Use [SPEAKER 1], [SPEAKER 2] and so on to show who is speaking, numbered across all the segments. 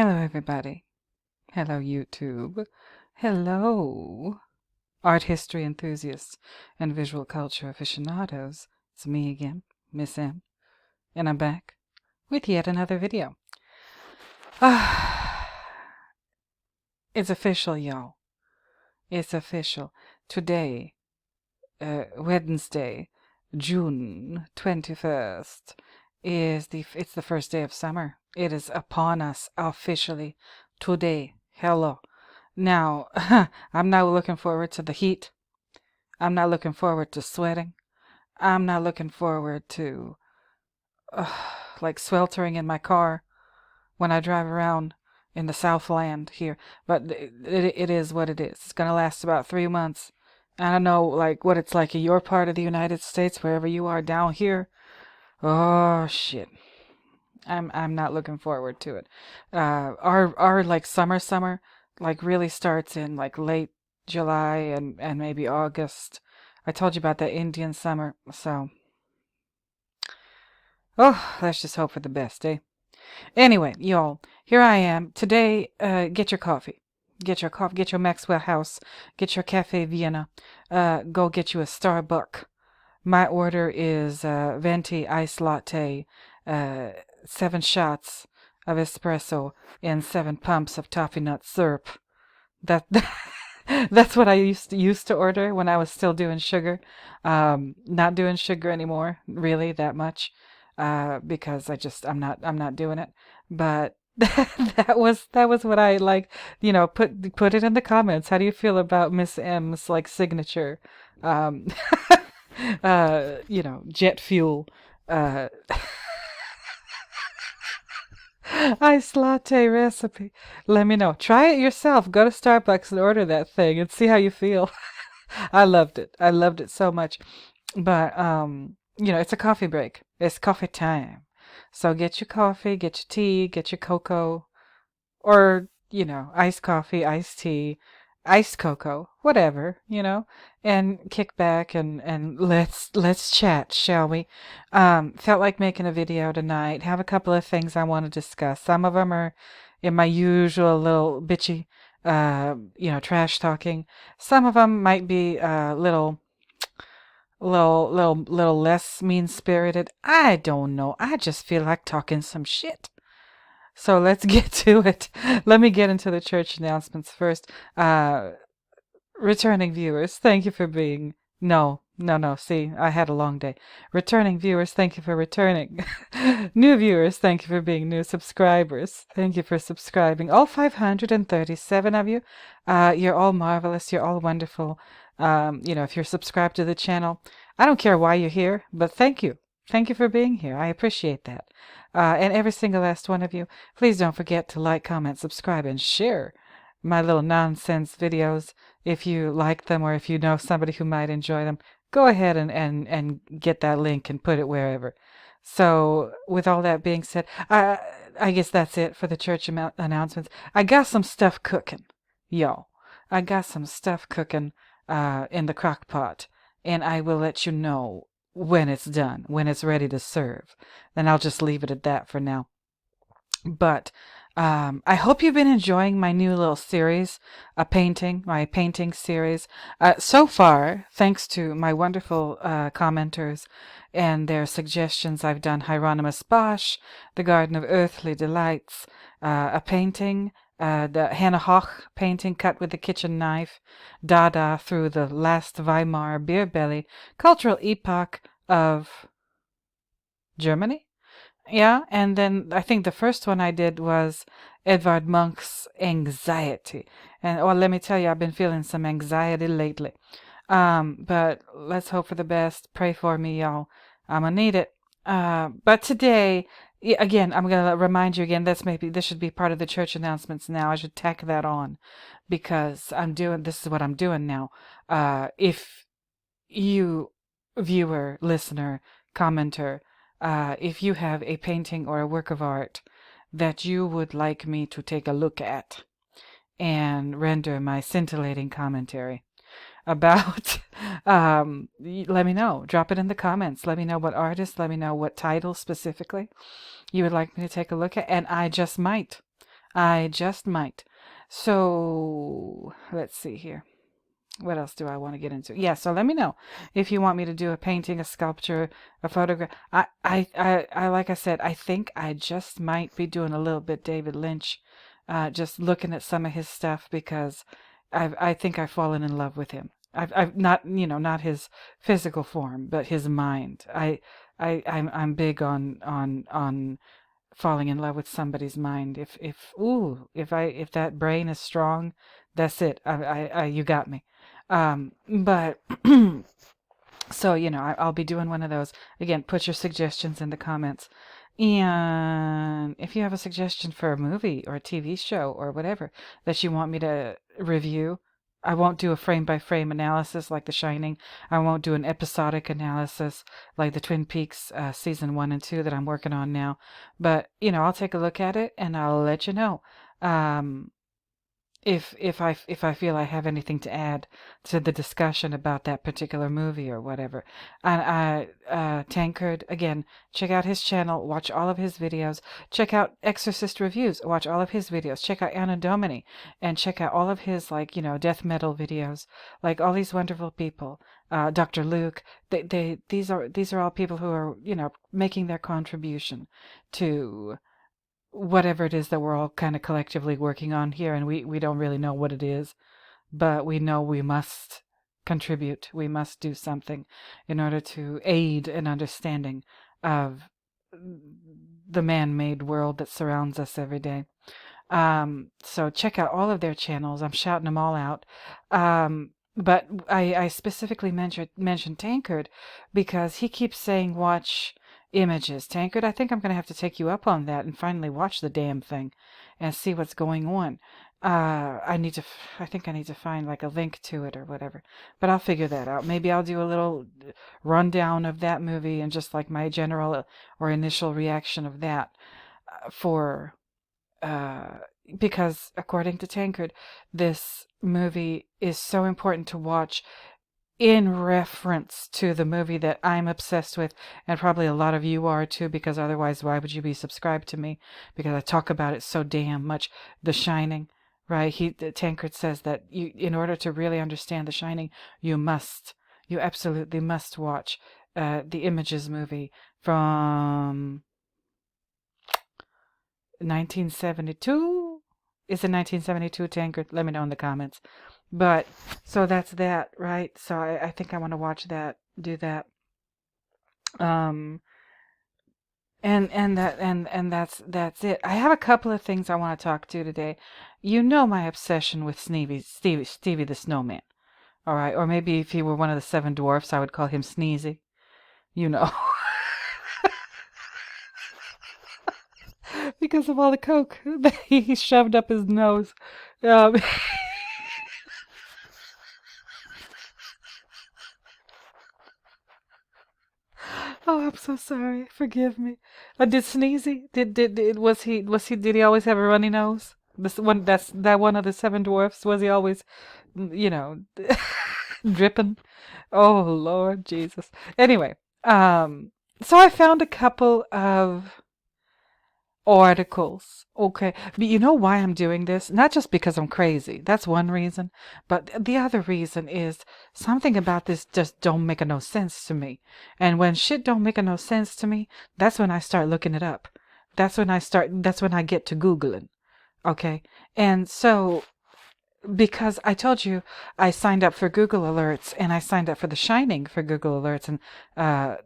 [SPEAKER 1] Hello, everybody. Hello, YouTube. Hello, art history enthusiasts and visual culture aficionados. It's me again, Miss M, and I'm back with yet another video. It's official, y'all. It's official. Today, Wednesday, June 21st, it's the first day of summer. It is upon us officially today. Hello. Now, I'm not looking forward to the heat. I'm not looking forward to sweating. I'm not looking forward to like sweltering in my car when I drive around in the Southland here. But it is what it is. It's going to last about 3 months. I don't know like what it's like in your part of the United States, wherever you are down here. Oh shit. I'm not looking forward to it. Our like summer like really starts in like late July and maybe August. I told you about that Indian summer, so let's just hope for the best, eh? Anyway, y'all, here I am today. Get your coffee. Get your coffee. Get your Maxwell House. Get your Cafe Vienna. Go get you a Starbucks. My order is venti iced latte, 7 shots of espresso, and 7 pumps of toffee nut syrup. That's what I used to order when I was still doing sugar. Not doing sugar anymore, really that much, because I'm not doing it. But that was what I like. Put it in the comments. How do you feel about Miss M's like signature? Um, jet fuel, uh, iced latte recipe. Let me know. Try it yourself. Go to Starbucks and order that thing and see how you feel. I loved it. I loved it so much. But, it's a coffee break. It's coffee time. So get your coffee, get your tea, get your cocoa, or, iced coffee, iced tea, iced cocoa, whatever, and kick back and let's chat, shall we? Felt like making a video tonight. Have a couple of things I want to discuss. Some of them are in my usual little bitchy, trash talking. Some of them might be little less mean spirited. I don't know. I just feel like talking some shit. So let's get to it. Let me get into the church announcements first. Returning viewers, thank you for being... No. See, I had a long day. Returning viewers, thank you for returning. New viewers, thank you for being new. Subscribers, thank you for subscribing. All 537 of you. You're all marvelous. You're all wonderful. If you're subscribed to the channel, I don't care why you're here, but thank you. Thank you for being here. I appreciate that. And every single last one of you, please don't forget to like, comment, subscribe, and share my little nonsense videos. If you like them or if you know somebody who might enjoy them, go ahead and get that link and put it wherever. So with all that being said, I guess that's it for the church announcements. I got some stuff cooking, y'all. I got some stuff cooking in the crock pot, and I will let you know when it's done, when it's ready to serve. Then I'll just leave it at that for now. But I hope you've been enjoying my new little series, my painting series. So far, thanks to my wonderful commenters and their suggestions, I've done Hieronymus Bosch, The Garden of Earthly Delights, a painting, the Hannah Hoch painting cut with the kitchen knife, Dada through the last Weimar beer belly, cultural epoch of Germany. Yeah, and then I think the first one I did was Edvard Munch's Anxiety. And let me tell you, I've been feeling some anxiety lately. But let's hope for the best. Pray for me, y'all. I'm gonna need it. But today, again, I'm gonna remind you again, this should be part of the church announcements now. I should tack that on because this is what I'm doing now. If you, viewer, listener, commenter, if you have a painting or a work of art that you would like me to take a look at and render my scintillating commentary about, let me know. Drop it in the comments. Let me know what artist, let me know what title specifically you would like me to take a look at, and I just might. I just might. So let's see here. What else do I want to get into? Yeah, so let me know if you want me to do a painting, a sculpture, a photograph. Like I said, I think I just might be doing a little bit David Lynch, just looking at some of his stuff because I think I've fallen in love with him. I've not, not his physical form, but his mind. I'm big on falling in love with somebody's mind. If that brain is strong, that's it. You got me. But so I'll be doing one of those again. Put your suggestions in the comments, and if you have a suggestion for a movie or a TV show or whatever that you want me to review, I won't do a frame by frame analysis like The Shining. I won't do an episodic analysis like the Twin Peaks season 1 and 2 that I'm working on now. But I'll take a look at it and I'll let you know. If I feel I have anything to add to the discussion about that particular movie or whatever. And Tankard, again, check out his channel, watch all of his videos, check out Exorcist Reviews, watch all of his videos, check out Anna Domini, and check out all of his death metal videos, like all these wonderful people. Dr. Luke, these are all people who are making their contribution to whatever it is that we're all kind of collectively working on here, and we don't really know what it is, but we know we must contribute. We must do something in order to aid an understanding of the man-made world that surrounds us every day. So check out all of their channels. I'm shouting them all out. But I specifically mentioned Tankard because he keeps saying watch images. Tankard, I think I'm going to have to take you up on that and finally watch the damn thing and see what's going on. I think I need to find like a link to it or whatever, but I'll figure that out. Maybe I'll do a little rundown of that movie and just like my general or initial reaction of that for because according to Tankard, this movie is so important to watch in reference to the movie that I'm obsessed with, and probably a lot of you are too, because otherwise why would you be subscribed to me? Because I talk about it so damn much. The Shining, right? Tankard says that in order to really understand The Shining, you absolutely must watch the Images movie from 1972. Is it 1972, Tankard? Let me know in the comments. But so that's that, right? So I think I want to watch that, do that. And that's it. I have a couple of things I want to talk to today. My obsession with Stevie the Snowman. All right, or maybe if he were one of the 7 dwarfs, I would call him Sneezy. Because of all the coke that he shoved up his nose. Oh, I'm so sorry. Forgive me. Did Sneezy? Did he always have a runny nose? That one of the 7 dwarfs, was he always, you know, dripping? Oh Lord Jesus. Anyway, so I found a couple of articles. Okay. But you know why I'm doing this? Not just because I'm crazy. That's one reason. But the other reason is something about this just don't make no sense to me. And when shit don't make no sense to me, that's when I start looking it up. That's when I get to Googling. Okay. And so because I told you I signed up for Google Alerts and I signed up for The Shining for Google Alerts, and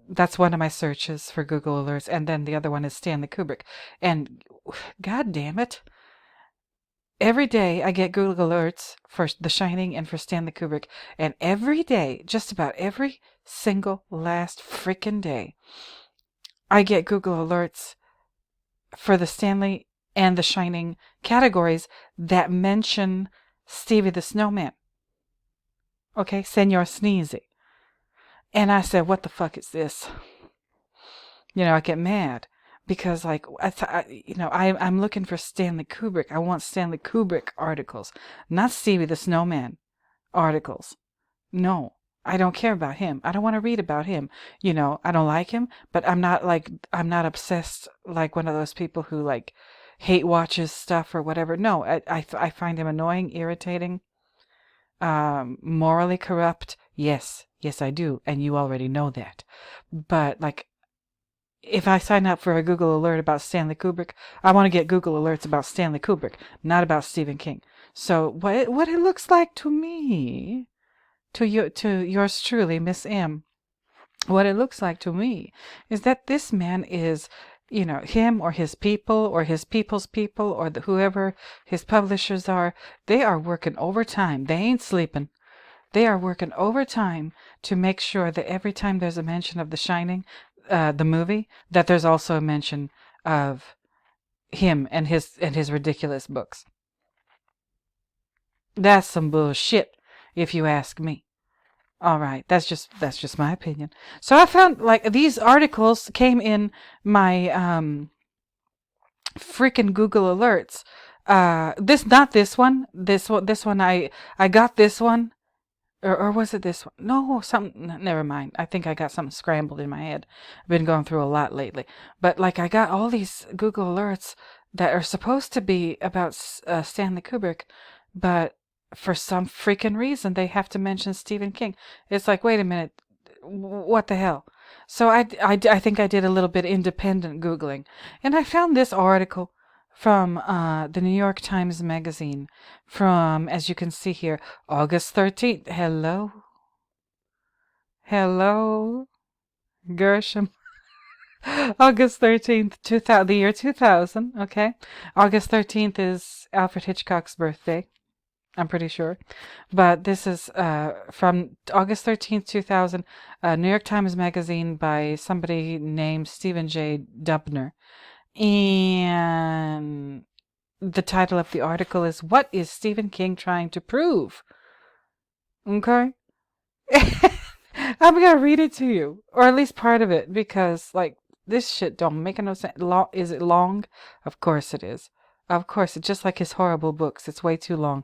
[SPEAKER 1] that's one of my searches for Google Alerts, and then the other one is Stanley Kubrick. And god damn it, every day I get Google Alerts for The Shining and for Stanley Kubrick, and every day, just about every single last freaking day, I get Google Alerts for the Stanley and The Shining categories that mention Stevie the Snowman. Okay, Senor Sneezy. And I said, what the fuck is this? I get mad because I'm looking for Stanley Kubrick. I want Stanley Kubrick articles, not Stevie the Snowman articles. No, I don't care about him. I don't want to read about him. I don't like him, but I'm not obsessed like one of those people who hate watches stuff or whatever. No, I find him annoying, irritating, morally corrupt. Yes, I do, and you already know that. But like, if I sign up for a Google alert about Stanley Kubrick, I want to get Google alerts about Stanley Kubrick, not about Stephen King. So what it looks like to me, to yours truly, Miss M, what it looks like to me is that this man is, him or his people or his people's people or whoever his publishers are, they are working overtime. They ain't sleeping. They are working overtime to make sure that every time there's a mention of The Shining, the movie, that there's also a mention of him and his ridiculous books. That's some bullshit, if you ask me. All right, that's just my opinion. So I found like these articles came in my freaking Google alerts. Not this one. This one I got this one. Or was it this one? No, never mind. I think I got something scrambled in my head. I've been going through a lot lately. But like I got all these Google alerts that are supposed to be about Stanley Kubrick, but for some freaking reason they have to mention Stephen King. It's like, wait a minute, what the hell? So I think I did a little bit independent Googling, and I found this article from the New York Times Magazine from, as you can see here, August 13th. Hello, Gershom. August 13th, 2000, the year 2000, okay? August 13th is Alfred Hitchcock's birthday, I'm pretty sure. But this is from August 13th, 2000, New York Times Magazine by somebody named Stephen J. Dubner. And the title of the article is, What is Stephen King Trying to Prove? Okay? I'm gonna read it to you, or at least part of it, because, like, this shit don't make no sense. Is it long? Of course it is. Of course, it's just like his horrible books. It's way too long.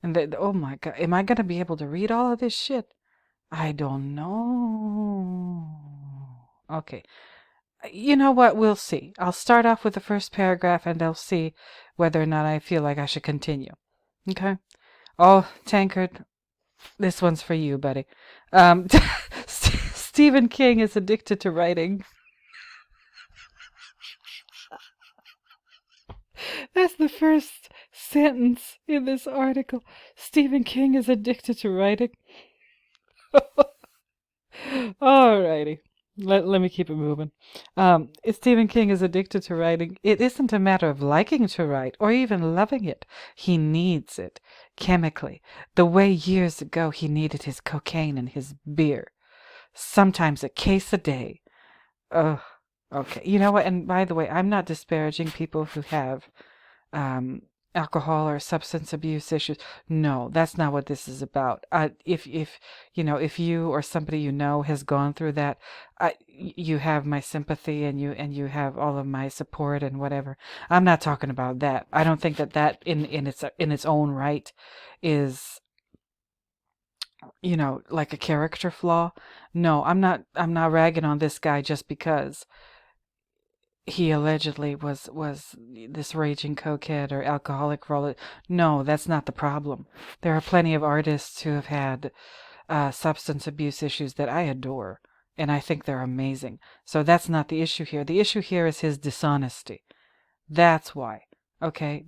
[SPEAKER 1] And oh my God, am I gonna be able to read all of this shit? I don't know. Okay. You know what? We'll see. I'll start off with the first paragraph and I'll see whether or not I feel like I should continue. Okay? Oh, Tankard, this one's for you, buddy. Stephen King is addicted to writing. That's the first sentence in this article. Stephen King is addicted to writing. Alrighty. Let me keep it moving. Stephen King is addicted to writing. It isn't a matter of liking to write or even loving it. He needs it chemically, the way years ago he needed his cocaine and his beer. Sometimes a case a day. Ugh. Okay. You know what? And by the way, I'm not disparaging people who have alcohol or substance abuse issues. No, that's not what this is about. If you or somebody you know has gone through that, you have my sympathy and you have all of my support and whatever. I'm not talking about that. I don't think that in its own right is, like a character flaw. No, I'm not ragging on this guy just because he allegedly was this raging cokehead or alcoholic for all it. No, that's not the problem. There are plenty of artists who have had substance abuse issues that I adore, and I think they're amazing. So that's not the issue here. The issue here is his dishonesty. That's why. Okay,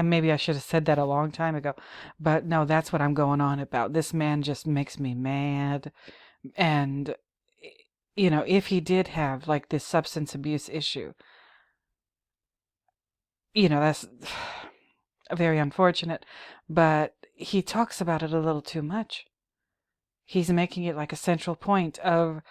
[SPEAKER 1] maybe I should have said that a long time ago, but no, that's what I'm going on about. This man just makes me mad, and if he did have like this substance abuse issue, that's very unfortunate, but he talks about it a little too much. He's making it like a central point of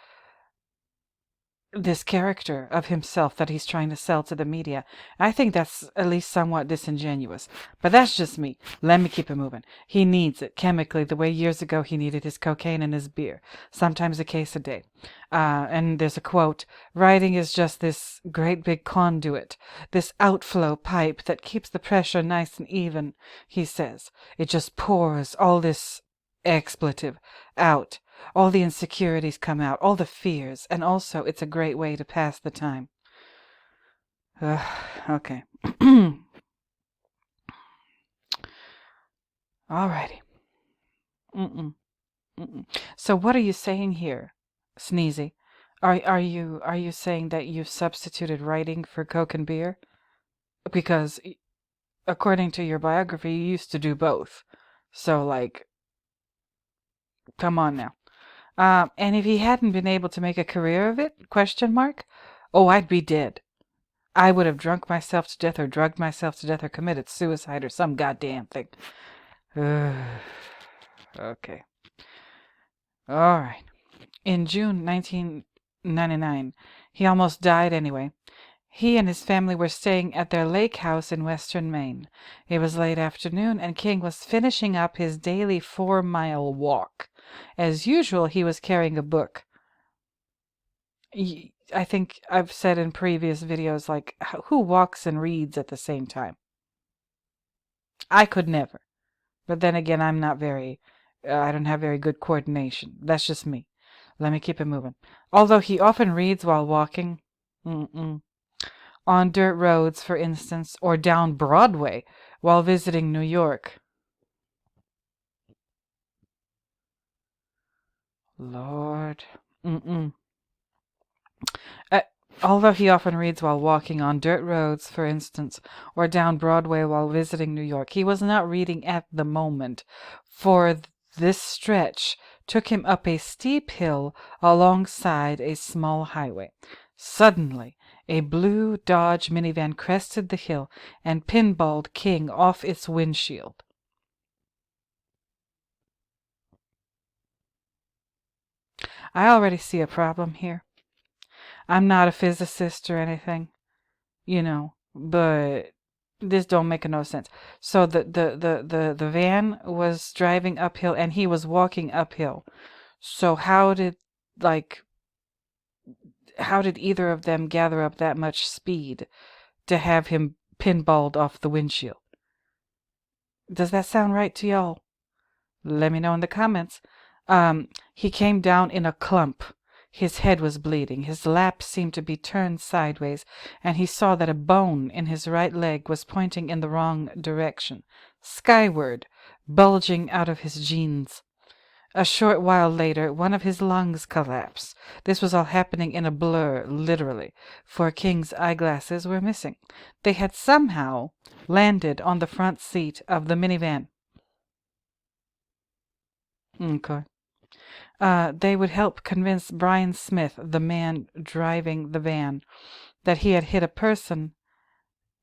[SPEAKER 1] this character of himself that he's trying to sell to the media. I think that's at least somewhat disingenuous, but that's just me. Let me keep it moving. He needs it chemically the way years ago he needed his cocaine and his beer, sometimes a case a day. And there's a quote, writing is just this great big conduit, this outflow pipe that keeps the pressure nice and even, he says. It just pours all this expletive out. All the insecurities come out, all the fears, and also it's a great way to pass the time. Okay. Alrighty. Mm-mm. Mm-mm. So what are you saying here, Sneezy? Are you saying that you substituted writing for Coke and beer? Because according to your biography, you used to do both. So like, come on now. And if he hadn't been able to make a career of it? Question mark. Oh, I'd be dead. I would have drunk myself to death or drugged myself to death or committed suicide or some goddamn thing. Okay. All right. In June 1999, he almost died anyway. He and his family were staying at their lake house in western Maine. It was late afternoon, and King was finishing up his daily 4-mile walk. As usual, he was carrying a book. I think I've said in previous videos, like, who walks and reads at the same time? I could never. But then again, I'm not very, I don't have very good coordination. That's just me. Let me keep it moving. Although he often reads while walking. On dirt roads, for instance, or down Broadway while visiting New York. Lord. Although he often reads while walking on dirt roads, for instance, or down Broadway while visiting New York, he was not reading at the moment, for this stretch took him up a steep hill alongside a small highway. Suddenly, a blue Dodge minivan crested the hill and pinballed King off its windshield. I already see a problem here. I'm not a physicist or anything, but this don't make no sense. So the van was driving uphill and he was walking uphill. So how did either of them gather up that much speed to have him pinballed off the windshield? Does that sound right to y'all? Let me know in the comments. He came down in a clump. His head was bleeding. His lap seemed to be turned sideways, and he saw that a bone in his right leg was pointing in the wrong direction, skyward, bulging out of his jeans. A short while later, one of his lungs collapsed. This was all happening in a blur, literally, for King's eyeglasses were missing. They had somehow landed on the front seat of the minivan. Okay. They would help convince Brian Smith, the man driving the van, that he had hit a person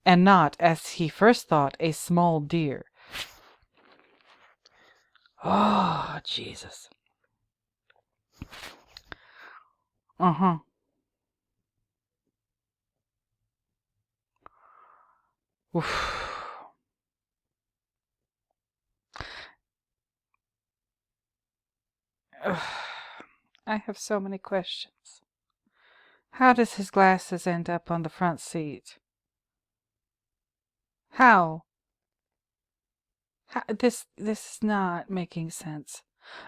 [SPEAKER 1] and not, as he first thought, a small deer. Oh, Jesus. Uh-huh. Oof. I have so many questions. How does his glasses end up on the front seat? How? This is not making sense.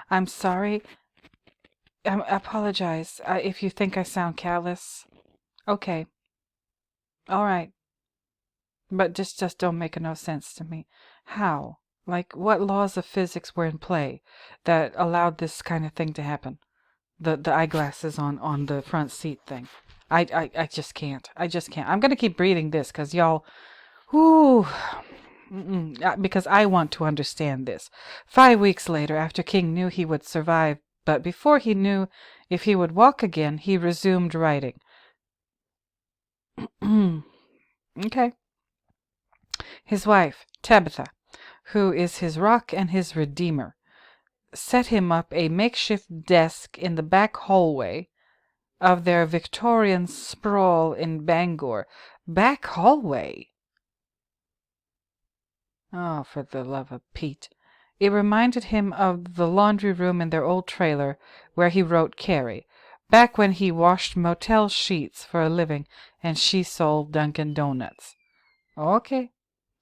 [SPEAKER 1] I'm sorry. I apologize if you think I sound callous. Okay. All right. But just don't make no sense to me. How? Like, what laws of physics were in play that allowed this kind of thing to happen? The eyeglasses on the front seat thing. I just can't. I just can't. I'm gonna keep reading this because y'all, whoo, because I want to understand this. 5 weeks later, after King knew he would survive, but before he knew if he would walk again, he resumed writing. Okay. His wife, Tabitha, who is his rock and his redeemer, set him up a makeshift desk in the back hallway of their Victorian sprawl in Bangor. Back hallway? Oh, for the love of Pete. It reminded him of the laundry room in their old trailer where he wrote Carrie, back when he washed motel sheets for a living and she sold Dunkin' Donuts. Okay.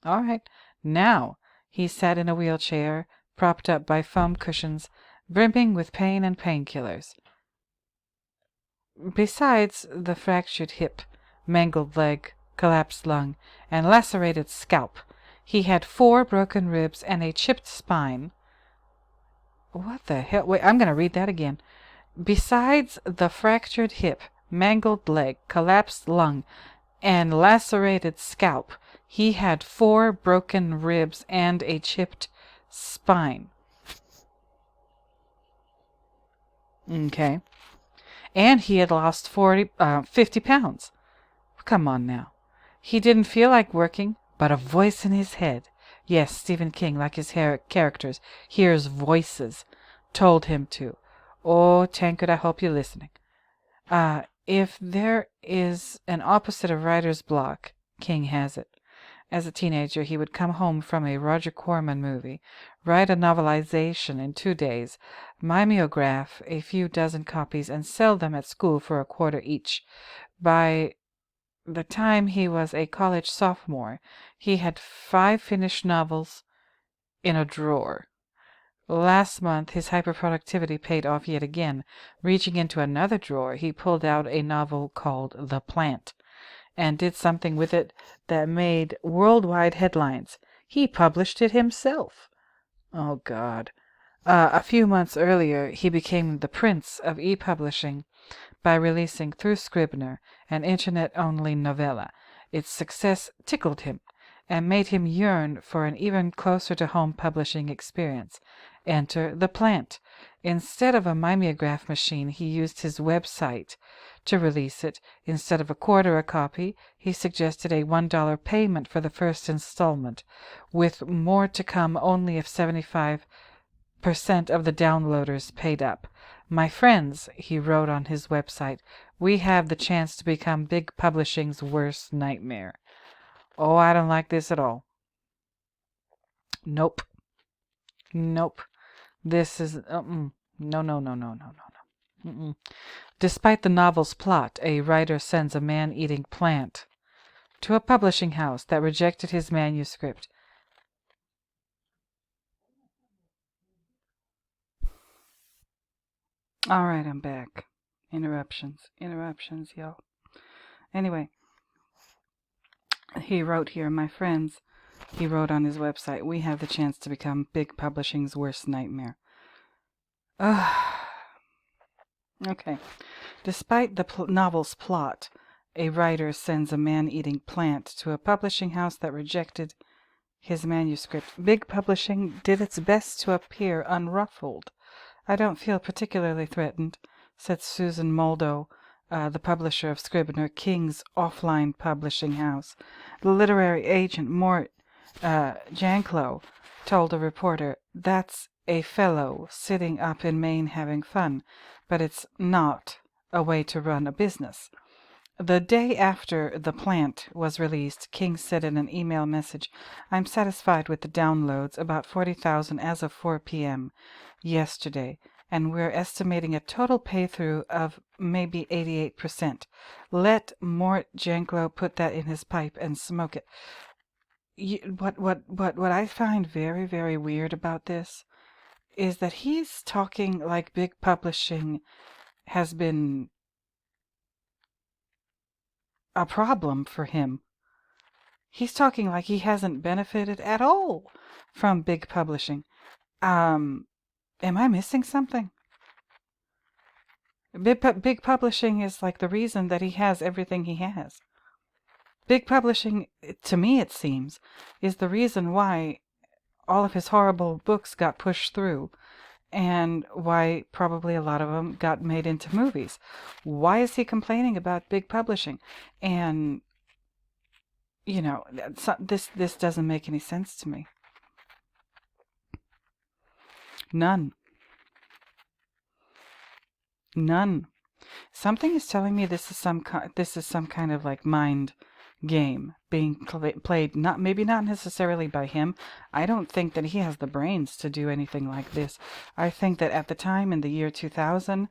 [SPEAKER 1] All right. Now he sat in a wheelchair, propped up by foam cushions, brimming with pain and painkillers. Besides the fractured hip, mangled leg, collapsed lung, and lacerated scalp. He had 4 broken ribs and a chipped spine. What the hell? Wait, I'm going to read that again. Besides the fractured hip, mangled leg, collapsed lung, and lacerated scalp, he had 4 broken ribs and a chipped spine. Okay. And he had lost 50 pounds. Come on now. He didn't feel like working, but a voice in his head, yes, Stephen King, like his characters, hears voices, told him to. Oh, Tancred, I hope you're listening. If there is an opposite of writer's block, King has it. As a teenager, he would come home from a Roger Corman movie, write a novelization in 2 days, mimeograph a few dozen copies, and sell them at school for a quarter each. By the time he was a college sophomore, he had 5 finished novels in a drawer. Last month, his hyperproductivity paid off yet again. Reaching into another drawer, he pulled out a novel called The Plant and did something with it that made worldwide headlines. He published it himself. Oh, God. A few months earlier, he became the prince of e-publishing by releasing Through Scribner, an internet-only novella. Its success tickled him and made him yearn for an even closer-to-home publishing experience. Enter The Plant. Instead of a mimeograph machine, he used his website to release it. Instead of a quarter a copy, he suggested a $1 payment for the first installment, with more to come only if 75% of the downloaders paid up. My friends, he wrote on his website, we have the chance to become big publishing's worst nightmare. Oh, I don't like this at all. Nope. This is no. Despite the novel's plot, a writer sends a man-eating plant to a publishing house that rejected his manuscript. All right, I'm back. Interruptions, y'all. Anyway, he wrote here, my friends, he wrote on his website, we have the chance to become big publishing's worst nightmare. Okay. Despite the novel's plot, a writer sends a man-eating plant to a publishing house that rejected his manuscript. Big Publishing did its best to appear unruffled. I don't feel particularly threatened, said Susan Moldo, the publisher of Scribner, King's offline publishing house. The literary agent, Mort Janklow, told a reporter, that's a fellow sitting up in Maine having fun, but it's not a way to run a business. The day after The Plant was released, King said in an email message, I'm satisfied with the downloads, about 40,000 as of 4 p.m. yesterday, and we're estimating a total pay-through of maybe 88%. Let Mort Janklow put that in his pipe and smoke it. What I find very, very weird about this is that he's talking like big publishing has been a problem for him. He's talking like he hasn't benefited at all from big publishing. Am I missing something? Big publishing is like the reason that he has everything he has. Big publishing, to me it seems, is the reason why all of his horrible books got pushed through, and why probably a lot of them got made into movies. Why is he complaining about big publishing? And, you know, this doesn't make any sense to me. None. Something is telling me this is some kind of like mind game being played, maybe not necessarily by him. I don't think that he has the brains to do anything like this. I think that at the time in the year 2000,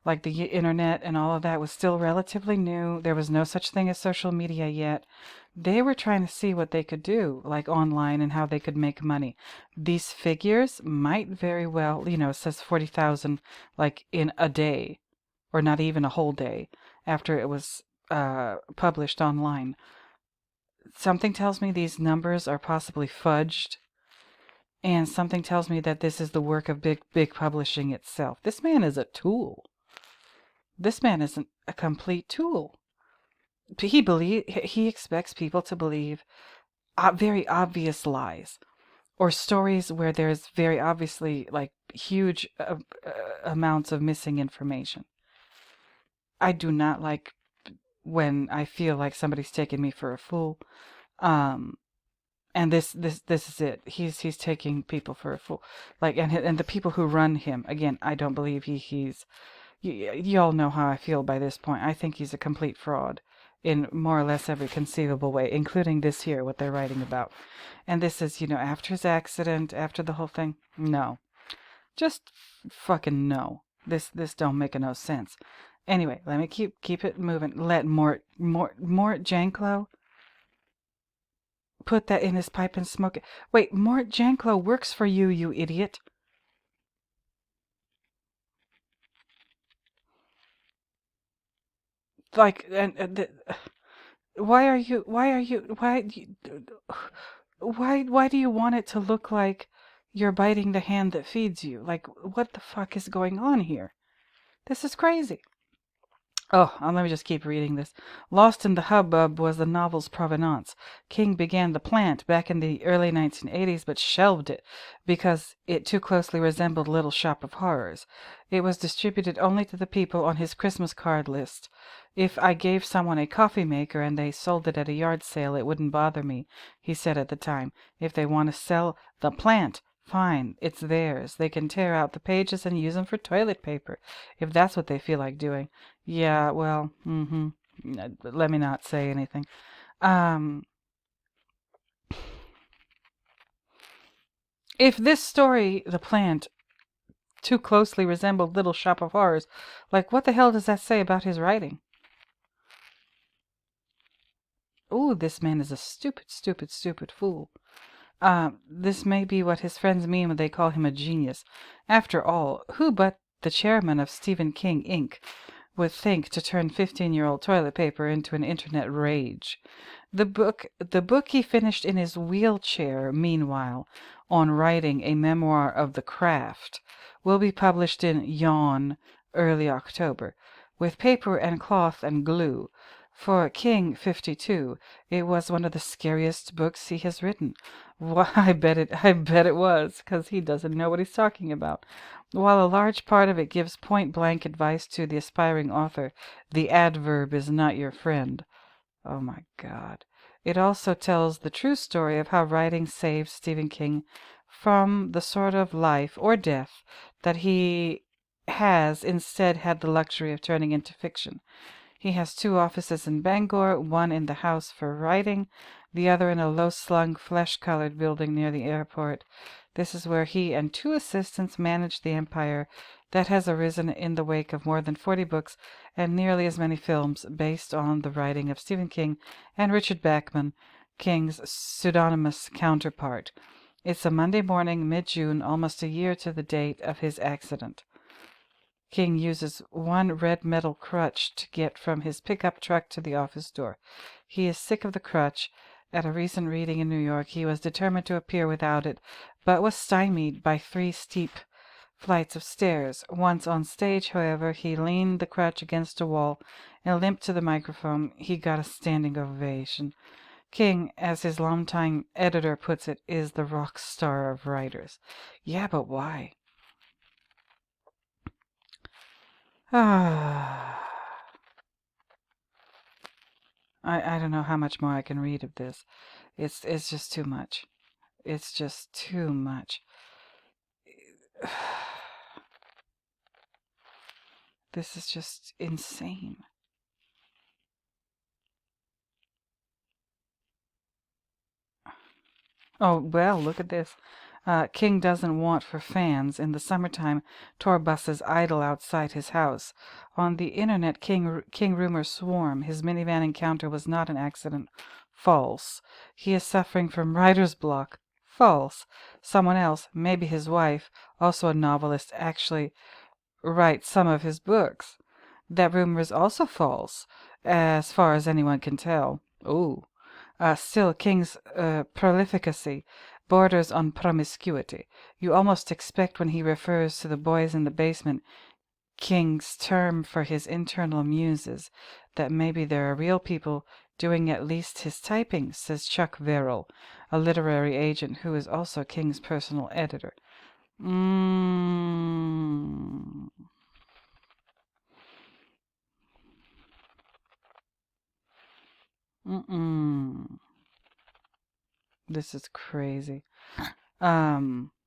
[SPEAKER 1] like the internet and all of that was still relatively new. There was no such thing as social media yet. They were trying to see what they could do, like online, and how they could make money. These figures might very well, it says 40,000 like in a day, or not even a whole day after it was published online. something tells me these numbers are possibly fudged, and something tells me that this is the work of big publishing itself. This man is a tool. This man is a complete tool. He expects people to believe very obvious lies, or stories where there's very obviously like huge amounts of missing information. I do not like when I feel like somebody's taking me for a fool. And this is it. He's taking people for a fool. Like, and the people who run him, again, I don't believe he's y'all know how I feel by this point. I think he's a complete fraud in more or less every conceivable way, including this here, what they're writing about. And this is, after his accident, after the whole thing. No. Just fucking no. This don't make no sense. Anyway, let me keep it moving. Let Mort Janklow put that in his pipe and smoke it. Wait, Mort Janklow works for you, you idiot. Like, why do you want it to look like you're biting the hand that feeds you? Like, what the fuck is going on here? This is crazy. Oh, let me just keep reading this. Lost in the hubbub was the novel's provenance. King began The Plant back in the early 1980s, but shelved it because it too closely resembled Little Shop of Horrors. It was distributed only to the people on his Christmas card list. If I gave someone a coffee maker and they sold it at a yard sale, it wouldn't bother me, he said at the time. If they want to sell The Plant, fine, it's theirs. They can tear out the pages and use them for toilet paper, if that's what they feel like doing. Yeah, well, let me not say anything. If this story, The Plant, too closely resembled Little Shop of Horrors, like, what the hell does that say about his writing? Ooh, this man is a stupid fool. This may be what his friends mean when they call him a genius. After all, who but the chairman of Stephen King, Inc. would think to turn 15-year-old toilet paper into an internet rage? The book he finished in his wheelchair, meanwhile, on writing a memoir of the craft, will be published in Yawn early October, with paper and cloth and glue. For King, 52, it was one of the scariest books he has written. Well, I bet it was, because he doesn't know what he's talking about. While a large part of it gives point-blank advice to the aspiring author, the adverb is not your friend. Oh my God. It also tells the true story of how writing saved Stephen King from the sort of life or death that he has instead had the luxury of turning into fiction. He has 2 offices in Bangor, one in the house for writing, the other in a low-slung, flesh-colored building near the airport. This is where he and 2 assistants manage the empire that has arisen in the wake of more than 40 books and nearly as many films based on the writing of Stephen King and Richard Bachman, King's pseudonymous counterpart. It's a Monday morning, mid-June, almost a year to the date of his accident. King uses one red metal crutch to get from his pickup truck to the office door. He is sick of the crutch. At a recent reading in New York, he was determined to appear without it, but was stymied by 3 steep flights of stairs. Once on stage, however, he leaned the crutch against a wall and limped to the microphone. He got a standing ovation. King, as his longtime editor puts it, is the rock star of writers. Yeah, but why? I don't know how much more I can read of this. It's just too much. It's just too much. This is just insane. Oh, well, look at this. King doesn't want for fans. In the summertime, tour buses idle outside his house. On the internet, King rumors swarm. His minivan encounter was not an accident. False. He is suffering from writer's block. False. Someone else, maybe his wife, also a novelist, actually writes some of his books. That rumor is also false, as far as anyone can tell. Ooh. Still, King's prolificacy borders on promiscuity. You almost expect when he refers to the boys in the basement, King's term for his internal muses, that maybe there are real people doing at least his typing, says Chuck Verrill, a literary agent who is also King's personal editor. Mm. Mm-mm. This is crazy. This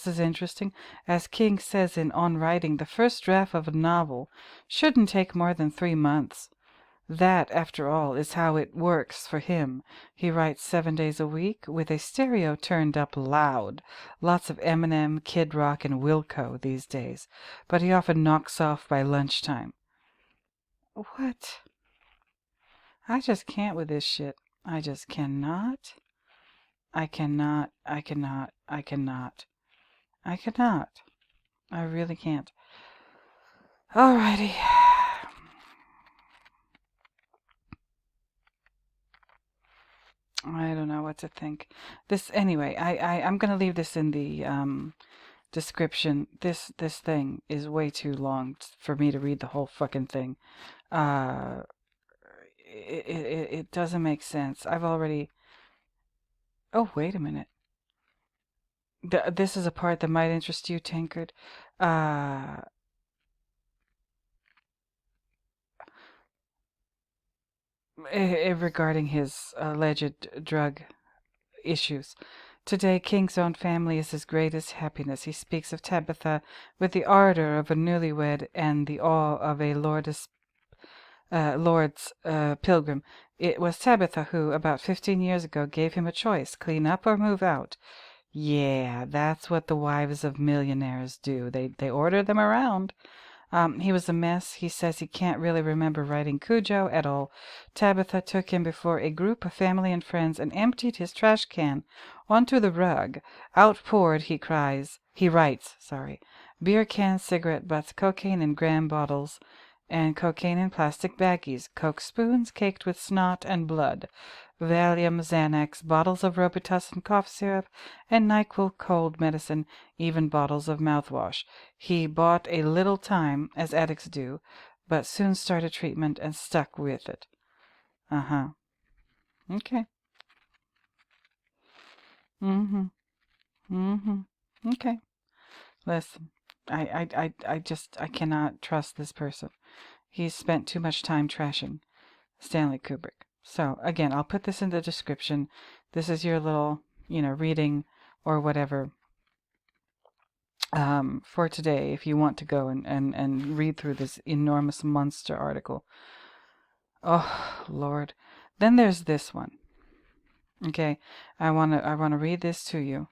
[SPEAKER 1] is interesting. As King says in On Writing, the first draft of a novel shouldn't take more than 3 months. That, after all, is how it works for him. He writes 7 days a week with a stereo turned up loud. Lots of Eminem, Kid Rock, and Wilco these days. But he often knocks off by lunchtime. What? I just can't with this shit. I just cannot. I cannot. I cannot. I cannot. I cannot. I really can't. Alrighty. I don't know what to think. This anyway. I'm gonna leave this in the description. This thing is way too long for me to read the whole fucking thing. It doesn't make sense. I've already. Oh, wait a minute. This is a part that might interest you, Tankard. Regarding his alleged drug issues. Today, King's own family is his greatest happiness. He speaks of Tabitha with the ardor of a newlywed and the awe of a Lord's pilgrim. It was Tabitha who, about 15 years ago, gave him a choice, clean up or move out. Yeah, that's what the wives of millionaires do. They order them around. He was a mess. He says he can't really remember writing Cujo at all. Tabitha took him before a group of family and friends and emptied his trash can onto the rug. Outpoured, he writes, beer cans, cigarette butts, cocaine in gram bottles, and cocaine in plastic baggies, Coke spoons caked with snot and blood, Valium, Xanax, bottles of Robitussin cough syrup, and NyQuil cold medicine, even bottles of mouthwash. He bought a little time, as addicts do, but soon started treatment and stuck with it. Uh-huh. Okay. Mm-hmm. Mm-hmm. Okay. Listen, I cannot trust this person. He's spent too much time trashing Stanley Kubrick. So, again, I'll put this in the description. This is your little, reading or whatever for today if you want to go and read through this enormous monster article. Oh, Lord. Then there's this one. Okay, I wanna read this to you.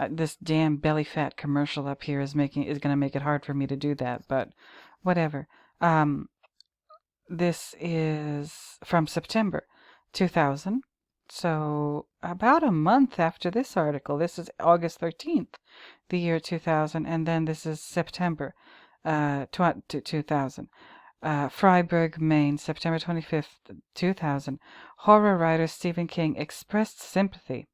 [SPEAKER 1] This damn belly fat commercial up here is gonna make it hard for me to do that, but whatever. This is from September 2000. So about a month after this article. This is August 13th, the year 2000, and then this is September 2000. Freiburg, Maine, September 25th, 2000. Horror writer Stephen King expressed sympathy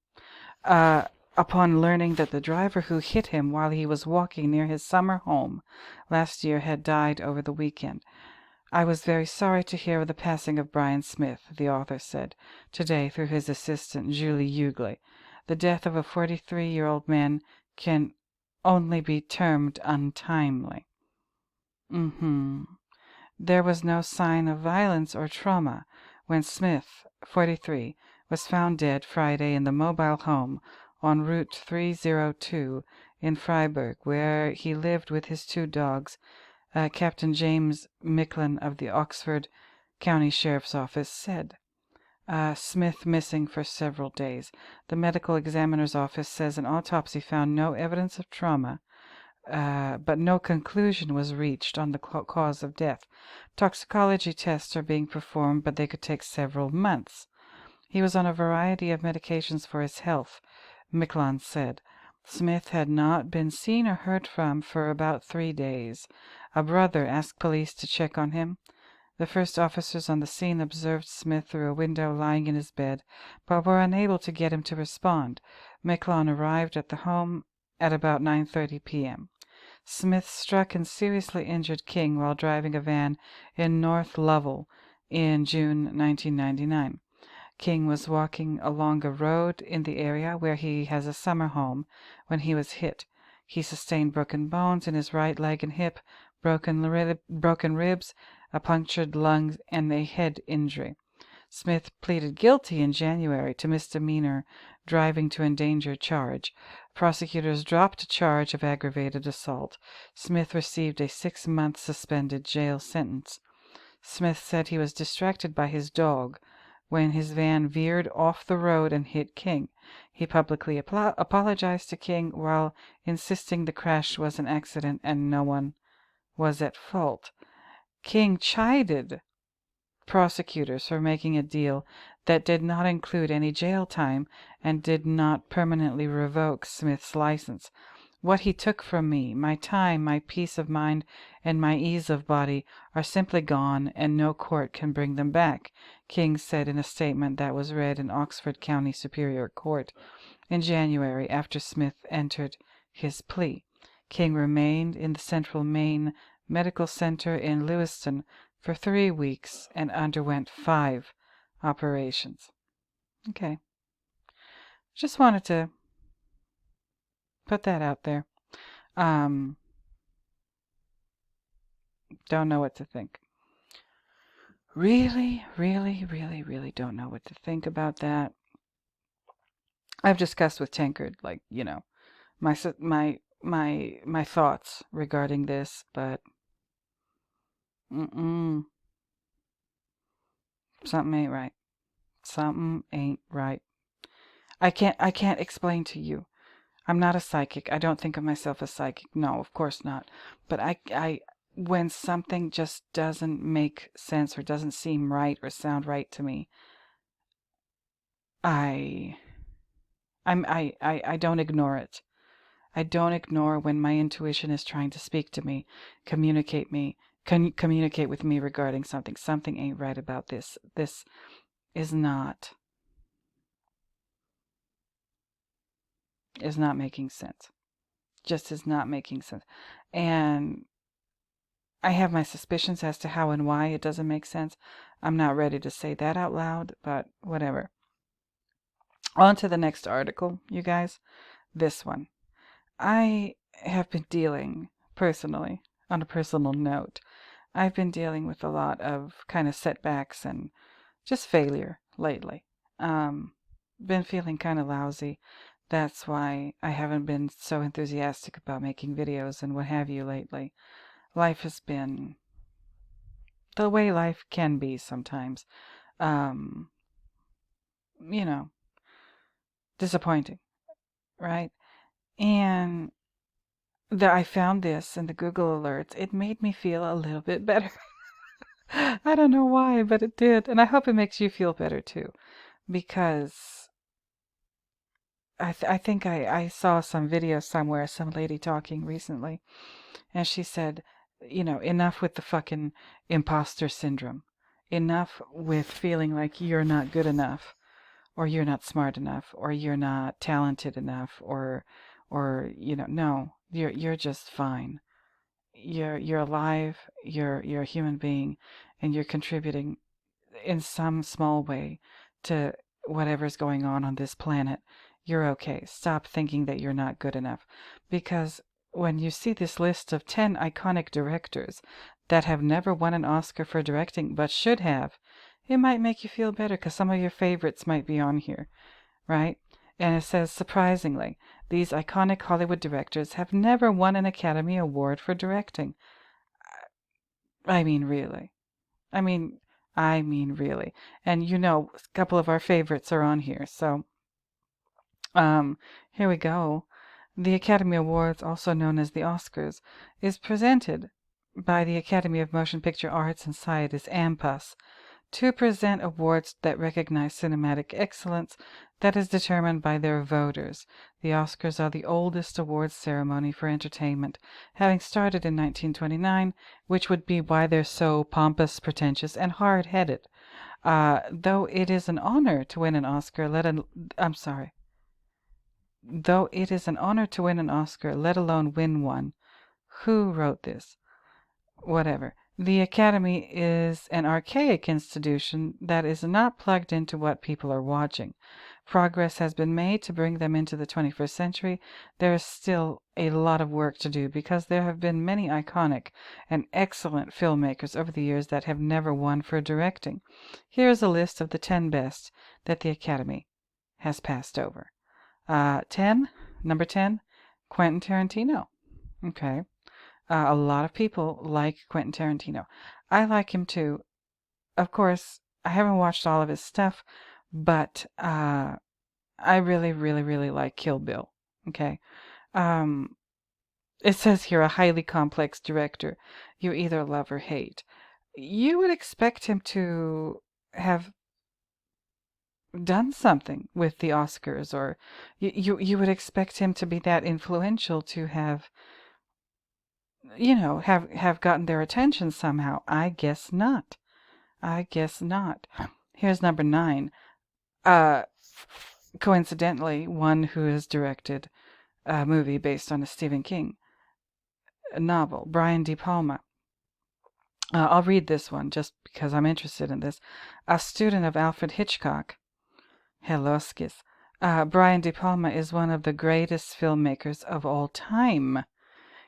[SPEAKER 1] upon learning that the driver who hit him while he was walking near his summer home last year had died over the weekend. I was very sorry to hear of the passing of Brian Smith, the author said, today through his assistant, Julie Hughley. The death of a 43-year-old man can only be termed untimely. There was no sign of violence or trauma when Smith, 43, was found dead Friday in the mobile home on Route 302 in Freiburg, where he lived with his 2 dogs, Captain James Micklin of the Oxford County Sheriff's Office said. Smith missing for several days. The medical examiner's office says an autopsy found no evidence of trauma, but no conclusion was reached on the cause of death. Toxicology tests are being performed, but they could take several months. He was on a variety of medications for his health, Micklin said. Smith had not been seen or heard from for about 3 days. A brother asked police to check on him. The first officers on the scene observed Smith through a window lying in his bed, but were unable to get him to respond. McClone arrived at the home at about 9:30 p.m. Smith struck and seriously injured King while driving a van in North Lovell in June 1999. King was walking along a road in the area where he has a summer home when he was hit. He sustained broken bones in his right leg and hip, broken ribs, a punctured lung, and a head injury. Smith pleaded guilty in January to misdemeanor driving to endanger charge. Prosecutors dropped a charge of aggravated assault. Smith received a 6-month suspended jail sentence. Smith said he was distracted by his dog when his van veered off the road and hit King. He publicly apologized to King while insisting the crash was an accident and no one was at fault. King chided prosecutors for making a deal that did not include any jail time and did not permanently revoke Smith's license. What he took from me, my time, my peace of mind, and my ease of body, are simply gone, and no court can bring them back, King said in a statement that was read in Oxford County Superior Court in January after Smith entered his plea. King remained in the Central Maine Medical Center in Lewiston for 3 weeks and underwent 5 operations. Okay. Just wanted to put that out there. Don't know what to think. Really don't know what to think about that. I've discussed with Tankard, my thoughts regarding this, but something ain't right. Something ain't right. I can't explain to you. I'm not a psychic. I don't think of myself as psychic. No, of course not. But I when something just doesn't make sense or doesn't seem right or sound right to me, I don't ignore it. I don't ignore when my intuition is trying to speak to me, communicate with me regarding something. Something ain't right about this. This is not making sense. Just is not making sense. And I have my suspicions as to how and why it doesn't make sense. I'm not ready to say that out loud, but whatever. On to the next article, you guys. This one. I have been dealing personally, on a personal note, I've been dealing with a lot of kind of setbacks and just failure lately. Been feeling kind of lousy. That's why I haven't been so enthusiastic about making videos and what have you lately. Life has been the way life can be sometimes. Disappointing, right? And I found this in the Google alerts. It made me feel a little bit better. I don't know why, but it did. And I hope it makes you feel better too. Because I think I saw some video somewhere, some lady talking recently. And she said, enough with the fucking imposter syndrome. Enough with feeling like you're not good enough. Or you're not smart enough. Or you're not talented enough. Or no. You're just fine. You're alive, you're a human being, and you're contributing in some small way to whatever's going on this planet. You're okay. Stop thinking that you're not good enough. Because when you see this list of 10 iconic directors that have never won an Oscar for directing but should have, it might make you feel better because some of your favorites might be on here, right? And it says, surprisingly, these iconic Hollywood directors have never won an Academy Award for directing. I mean, really. I mean, really. And a couple of our favorites are on here. So, here we go. The Academy Awards, also known as the Oscars, is presented by the Academy of Motion Picture Arts and Sciences, AMPUS, to present awards that recognize cinematic excellence that is determined by their voters. The Oscars are the oldest awards ceremony for entertainment, having started in 1929, which would be why they're so pompous, pretentious, and hard-headed. Though it is an honor to win an Oscar, though it is an honor to win an Oscar, let alone win one. Who wrote this? Whatever. The Academy is an archaic institution that is not plugged into what people are watching. Progress has been made to bring them into the 21st century. There is still a lot of work to do because there have been many iconic and excellent filmmakers over the years that have never won for directing. Here is a list of the 10 best that the Academy has passed over. Number 10, Quentin Tarantino. Okay. A lot of people like Quentin Tarantino. I like him too. Of course, I haven't watched all of his stuff, but I really, really, really like Kill Bill. Okay. It says here a highly complex director you either love or hate. You would expect him to have done something with the Oscars, or you would expect him to be that influential to have have gotten their attention somehow. I guess not. Here's number 9. Coincidentally, one who has directed a movie based on a Stephen King novel, Brian De Palma. I'll read this one just because I'm interested in this. A student of Alfred Hitchcock. Helloskis. Brian De Palma is one of the greatest filmmakers of all time.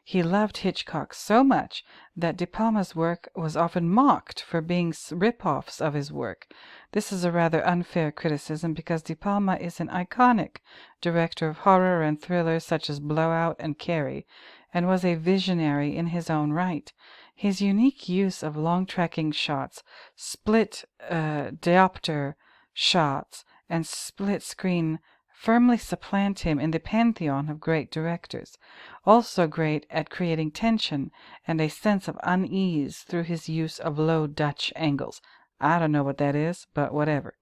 [SPEAKER 1] He loved Hitchcock so much that De Palma's work was often mocked for being rip-offs of his work. This is a rather unfair criticism because De Palma is an iconic director of horror and thrillers such as Blowout and Carrie, and was a visionary in his own right. His unique use of long tracking shots, split diopter shots, and split screen firmly supplant him in the pantheon of great directors. Also great at creating tension and a sense of unease through his use of low Dutch angles. I don't know what that is, but whatever.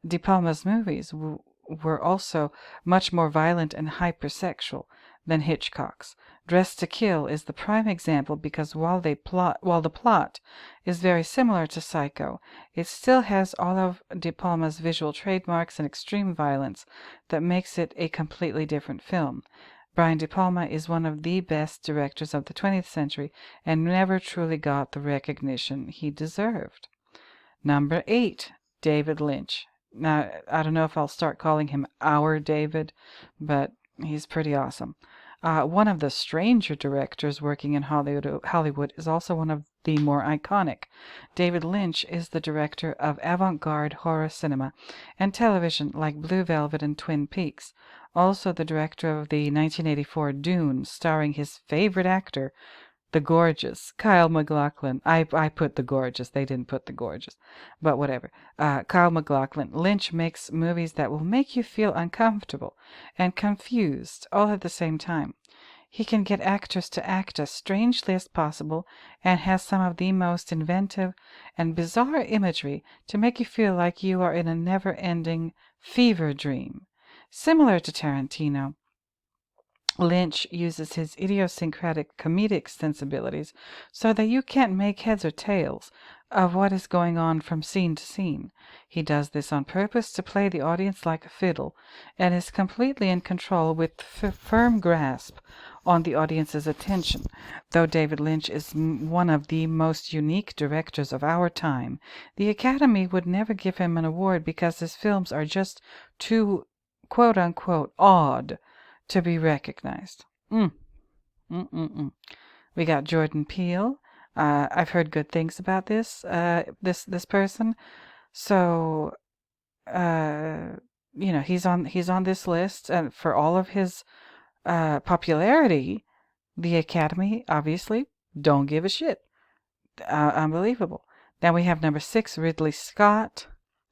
[SPEAKER 1] De Palma's movies were also much more violent and hypersexual than Hitchcock's. Dressed to Kill is the prime example because while the plot is very similar to Psycho, it still has all of De Palma's visual trademarks and extreme violence that makes it a completely different film. Brian De Palma is one of the best directors of the 20th century and never truly got the recognition he deserved. Number 8, David Lynch. Now, I don't know if I'll start calling him our David, but he's pretty awesome. One of the stranger directors working in Hollywood is also one of the more iconic. David Lynch is the director of avant-garde horror cinema and television like Blue Velvet and Twin Peaks. Also the director of the 1984 Dune, starring his favorite actor, the gorgeous Kyle MacLachlan. I put the gorgeous. They didn't put the gorgeous. But whatever. Kyle MacLachlan. Lynch makes movies that will make you feel uncomfortable and confused all at the same time. He can get actors to act as strangely as possible and has some of the most inventive and bizarre imagery to make you feel like you are in a never-ending fever dream. Similar to Tarantino, Lynch uses his idiosyncratic comedic sensibilities so that you can't make heads or tails of what is going on from scene to scene. He does this on purpose to play the audience like a fiddle and is completely in control with firm grasp on the audience's attention. Though David Lynch is one of the most unique directors of our time, the Academy would never give him an award because his films are just too quote-unquote odd to be recognized. We got Jordan Peele. I've heard good things about this person. So he's on this list, and for all of his popularity, the Academy obviously don't give a shit. Unbelievable. Then we have number 6, Ridley Scott.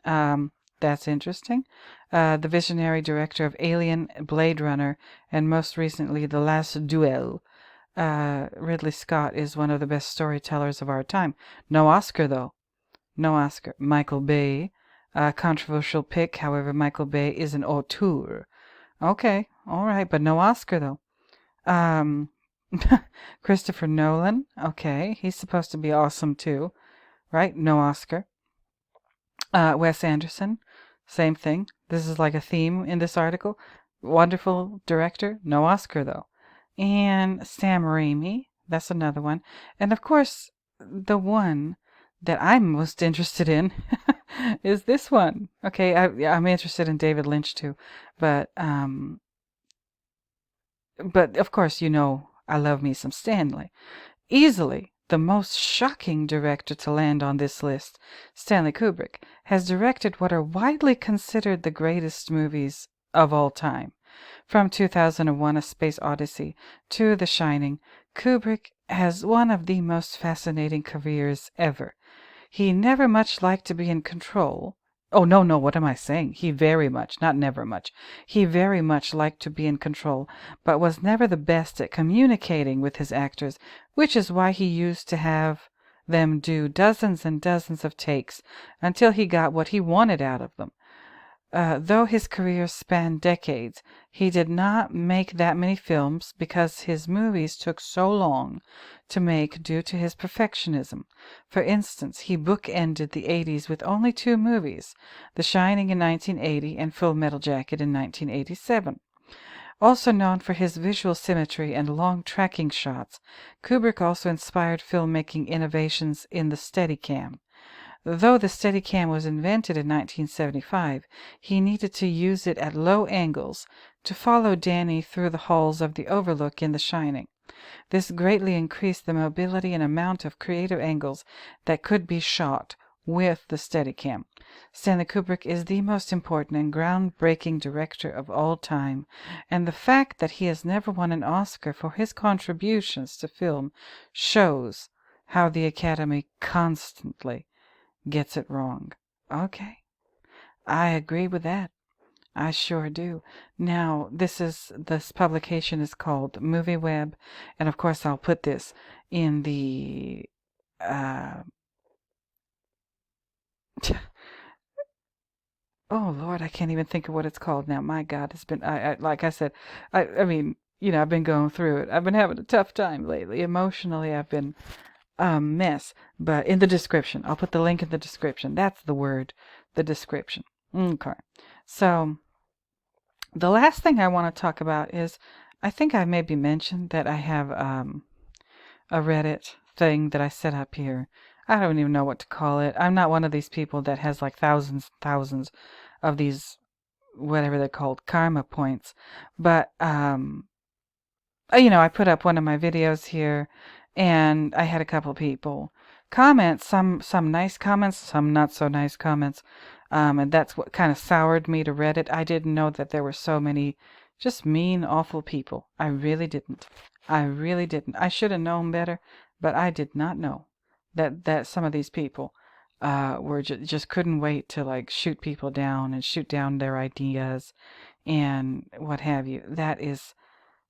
[SPEAKER 1] That's interesting. The visionary director of Alien, Blade Runner, and most recently The Last Duel. Ridley Scott is one of the best storytellers of our time. No Oscar, though. no Oscar. Michael Bay, controversial pick. However, Michael Bay is an auteur. Okay, all right, but no Oscar though. Um, Christopher Nolan. Okay, he's supposed to be awesome too, right? No Oscar. Wes Anderson. Same thing. This is like a theme in this article. Wonderful director. No Oscar though. And Sam Raimi. That's another one. And of course, the one that I'm most interested in is this one. Okay, I'm interested in David Lynch too, but of course, you know, I love me some Stanley. Easily the most shocking director to land on this list, Stanley Kubrick, has directed what are widely considered the greatest movies of all time. From 2001: A Space Odyssey to The Shining, Kubrick has one of the most fascinating careers ever. He never much liked to be in control. Oh, no, what am I saying? He very much, not never much. He very much liked to be in control, but was never the best at communicating with his actors, which is why he used to have them do dozens and dozens of takes until he got what he wanted out of them. Though his career spanned decades, he did not make that many films because his movies took so long to make due to his perfectionism. For instance, he bookended the 80s with only 2 movies, The Shining in 1980 and Full Metal Jacket in 1987. Also known for his visual symmetry and long tracking shots, Kubrick also inspired filmmaking innovations in the Steadicam. Though the Steadicam was invented in 1975, he needed to use it at low angles to follow Danny through the halls of the Overlook in The Shining. This greatly increased the mobility and amount of creative angles that could be shot with the Steadicam. Stanley Kubrick is the most important and groundbreaking director of all time, and the fact that he has never won an Oscar for his contributions to film shows how the Academy constantly gets it wrong. Okay, I agree with that. I sure do. Now, this publication is called MovieWeb, and of course I'll put this in the oh Lord, I can't even think of what it's called now. My God, it's been like I said, I mean, you know, I've been going through it. I've been having a tough time lately. Emotionally, I've been a mess. But in the description, I'll put the link in the description. That's the word, the description. Okay. So the last thing I want to talk about is, I think I maybe mentioned that I have a Reddit thing that I set up here. I don't even know what to call it. I'm not one of these people that has like thousands and thousands of these, whatever they're called, karma points. But, you know, I put up one of my videos here, and I had a couple people comment, some nice comments, some not so nice comments. And that's what kind of soured me to Reddit. I didn't know that there were so many just mean, awful people. I really didn't. I should have known better, but I did not know that some of these people were just couldn't wait to like shoot people down and shoot down their ideas and what have you. That is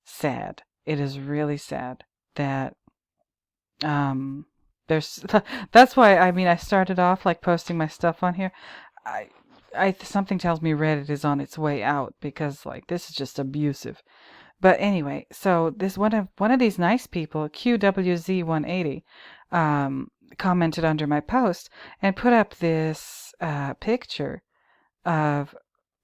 [SPEAKER 1] sad. It is really sad that there's that's why I mean I started off like posting my stuff on here. Something tells me Reddit is on its way out because like this is just abusive. But anyway, so this one of these nice people, QWZ180, commented under my post and put up this picture of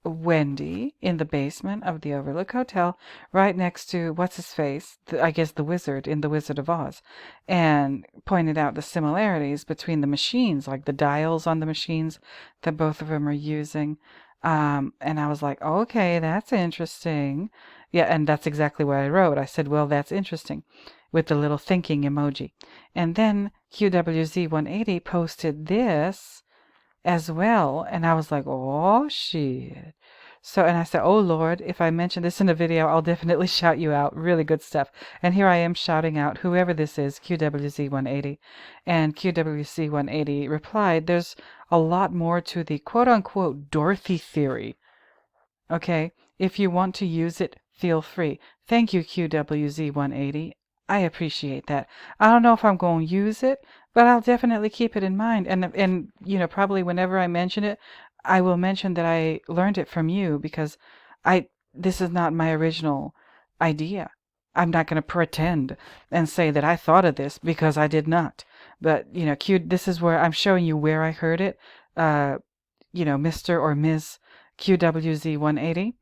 [SPEAKER 1] Wendy in the basement of the Overlook Hotel, right next to what's his face, I guess the wizard in The Wizard of Oz, and pointed out the similarities between the machines, like the dials on the machines that both of them are using. And I was like, okay, that's interesting. Yeah, and that's exactly what I wrote. I said, well, that's interesting, with the little thinking emoji. And then QWZ180 posted this as well, and I was like, oh shit. So, and I said, oh Lord, if I mention this in a video, I'll definitely shout you out. Really good stuff. And here I am shouting out whoever this is, QWZ180. And QWZ180 replied, there's a lot more to the quote-unquote Dorothy Theory. Okay, if you want to use it, feel free. Thank you, QWZ180. I appreciate that. I don't know if I'm going to use it, but I'll definitely keep it in mind. And probably whenever I mention it, I will mention that I learned it from you because I this is not my original idea. I'm not going to pretend and say that I thought of this because I did not. But, this is where I'm showing you where I heard it. Uh, Mr. or Ms. QWZ 180.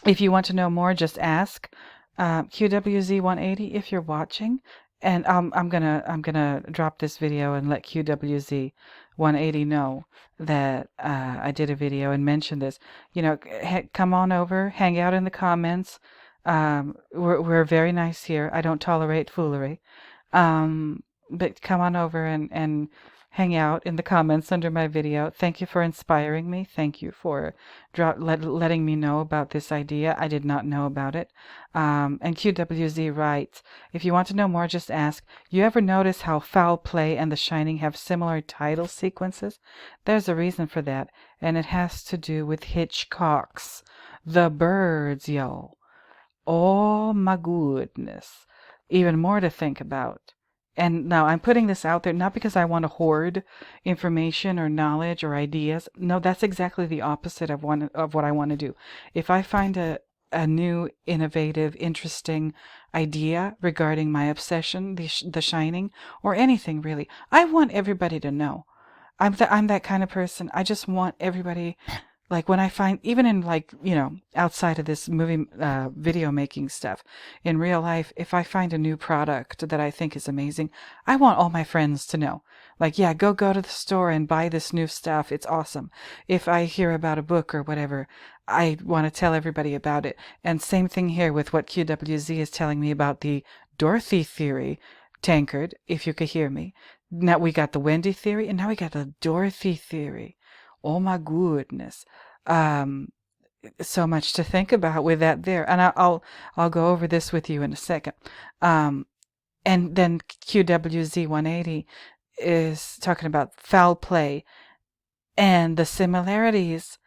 [SPEAKER 1] If you want to know more, just ask QWZ 180 if you're watching. And I'm gonna drop this video and let QWZ 180 know that I did a video and mentioned this. Come on over, hang out in the comments. We're very nice here. I don't tolerate foolery. But come on over and hang out in the comments under my video. Thank you for inspiring me. Thank you for letting me know about this idea. I did not know about it. And QWZ writes, if you want to know more, just ask. You ever notice how Foul Play and The Shining have similar title sequences? There's a reason for that, and it has to do with Hitchcock's The Birds, yo. Oh my goodness. Even more to think about. And now I'm putting this out there not because I want to hoard information or knowledge or ideas. No, that's exactly the opposite of what I want to do. If I find a new, innovative, interesting idea regarding my obsession, The Shining, or anything really, I want everybody to know. I'm that kind of person. I just want everybody. Like when I find, even in outside of this movie, video making stuff, in real life, if I find a new product that I think is amazing, I want all my friends to know. Like, yeah, go to the store and buy this new stuff. It's awesome. If I hear about a book or whatever, I want to tell everybody about it. And same thing here with what QWZ is telling me about the Dorothy Theory tankard, if you could hear me. Now we got the Wendy Theory, and now we got the Dorothy Theory. Oh my goodness. Um, so much to think about with that there. And I'll go over this with you in a second. And then QWZ 180 is talking about Foul Play and the similarities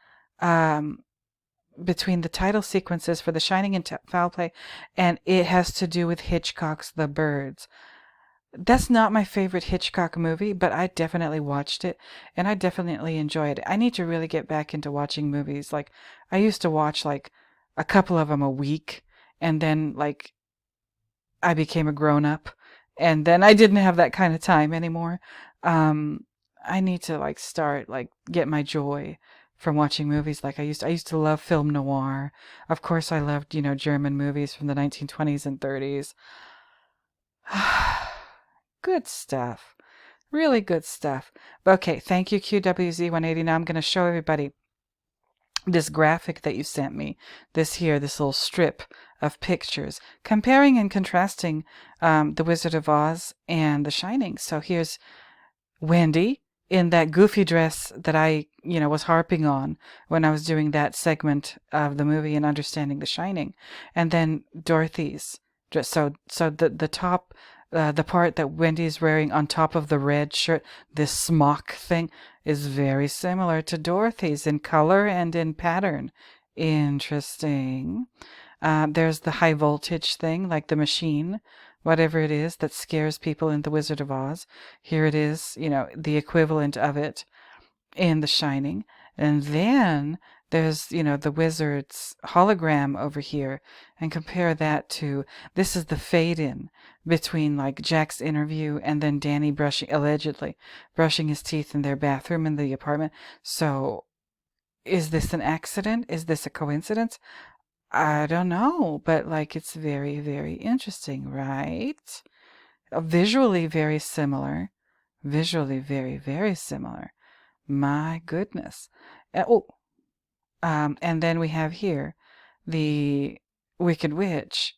[SPEAKER 1] between the title sequences for The Shining and Foul Play, and it has to do with Hitchcock's The Birds. That's not my favorite Hitchcock movie, but I definitely watched it, and I definitely enjoyed it. I need to really get back into watching movies. Like, I used to watch, a couple of them a week, and then, I became a grown-up, and then I didn't have that kind of time anymore. I need to, start, get my joy from watching movies like I used to. I used to love film noir. Of course, I loved, German movies from the 1920s and 30s. Good stuff. Really good stuff. Okay, thank you, QWZ180. Now I'm going to show everybody this graphic that you sent me. This little strip of pictures, comparing and contrasting The Wizard of Oz and The Shining. So here's Wendy in that goofy dress that I, was harping on when I was doing that segment of the movie and understanding The Shining. And then Dorothy's dress. So the top... the part that Wendy's wearing on top of the red shirt, this smock thing, is very similar to Dorothy's in color and in pattern. Interesting. There's the high voltage thing, like the machine, whatever it is that scares people in The Wizard of Oz. Here it is, the equivalent of it in The Shining. And then there's, the wizard's hologram over here, and compare that to, this is the fade in between Jack's interview and then Danny allegedly brushing his teeth in their bathroom in the apartment. So is this an accident? Is this a coincidence? I don't know, but it's very, very interesting, right? Visually very similar. Visually very, very similar. My goodness. And then we have here the Wicked Witch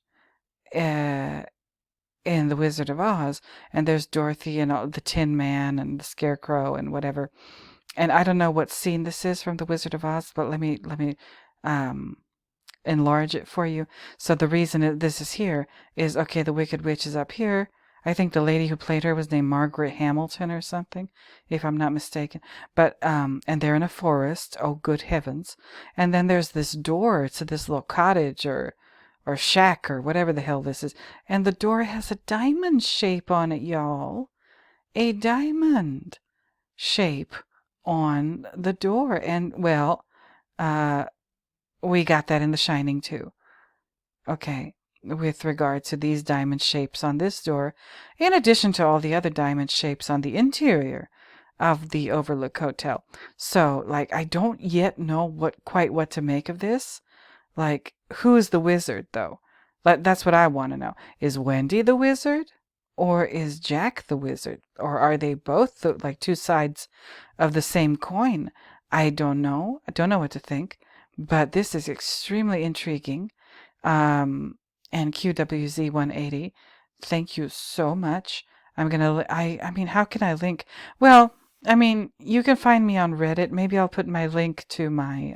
[SPEAKER 1] in The Wizard of Oz, and there's Dorothy and the Tin Man and the Scarecrow and whatever. And I don't know what scene this is from The Wizard of Oz, but let me enlarge it for you. So the reason this is here is, okay, the Wicked Witch is up here. I think the lady who played her was named Margaret Hamilton or something, if I'm not mistaken. But, and they're in a forest. Oh, good heavens. And then there's this door to this little cottage or or shack or whatever the hell this is. And the door has a diamond shape on it, y'all. A diamond shape on the door. And, well, we got that in The Shining, too. Okay, with regard to these diamond shapes on this door, in addition to all the other diamond shapes on the interior of the Overlook Hotel. So, like, I don't yet know quite what to make of this. Like, who is the wizard, though? That's what I want to know. Is Wendy the wizard? Or is Jack the wizard? Or are they both like two sides of the same coin? I don't know. I don't know what to think. But this is extremely intriguing. And QWZ 180, thank you so much. I mean, how can I link? Well, I mean, you can find me on Reddit. Maybe I'll put my link to my